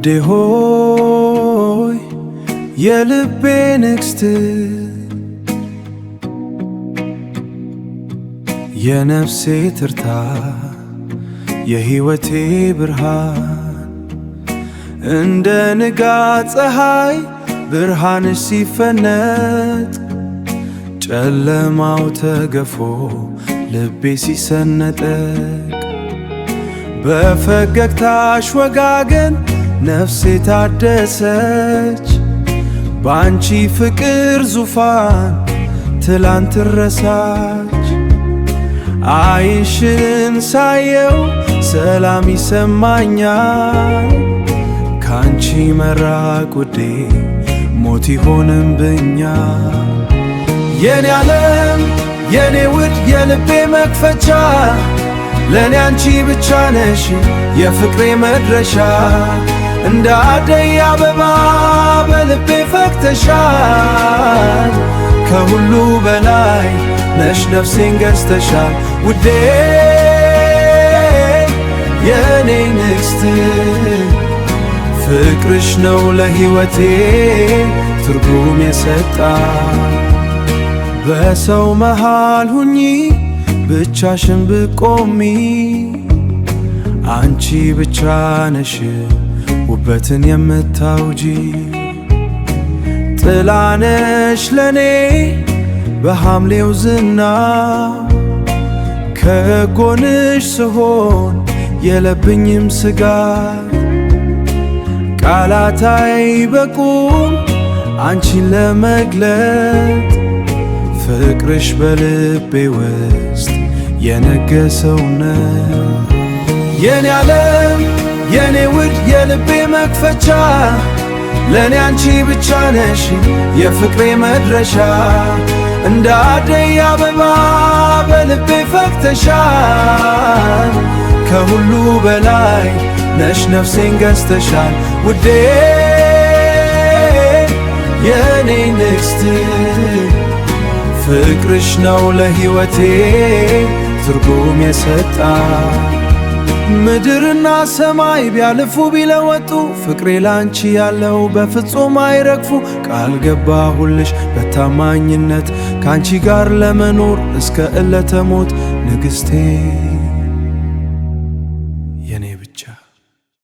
ውዴ ሆይ የልቤ ንግሥት የነፍሴ ትርታ የሕይወቴ ብርሃን እንደ ንጋት ፀሐይ ብርሃንሽ ሲፈነጥ ጨለማው ተገፎ ልቤ ሲሰነጠቅ በፈገግታሽ ወጋገን ነፍሴ ታደሰች ባንቺ ፍቅር ዙፋን ትላንት ረሳች። አይንሽን ሳየው ሰላም ይሰማኛል ካንቺ መራቅ ውዴ ሞት ይሆንብኛል። የኔ ዓለም የኔ ውድ የልቤ መክፈቻ ለኔ አንቺ ብቻ ነሽ የፍቅሬ መድረሻ እንደ አደይ አበባ በልቤ ፈክተሻል ከሁሉ በላይ ነሽ ነፍሴን ገዝተሻል ውዴ የኔ ንግሥት ፍቅርሽ ነው ለሕይወቴ ትርጉም የሰጣ በሰው መሃል ሁኚ ብቻሽን ብቆሚ አንቺ ብቻ ነሽ ውበትን የምታውጂ ጥላነሽ ለኔ በሐምሌው ዝና ከጎንሽ ስሆን የለብኝም ስጋት ቃላት አይበቁም አንቺን ለመግለጥ ፍቅርሽ በልቤ ውስጥ የነገሰው ነው። የኔ ዓለም የኔ ውድ የልቤ መክፈቻ ለኔ አንቺ ብቻ ነሽ የፍቅሬ መድረሻ እንደ አደይ አበባ በልቤ ፈክተሻል ከሁሉ በላይ ነሽ ነፍሴን ገዝተሻል ውዴ የኔ ንግሥት ፍቅርሽ ነው ለሕይወቴ ትርጉም የሰጣ ምድርና ሰማይ ቢያልፉ ቢለወጡ ፍቅሬ ላንቺ ያለው በፍጹም አይረግፉ ቃል ገባሁልሽ በታማኝነት ካንቺ ጋር ለመኖር እስከ ዕለተ ሞት ንግሥቴ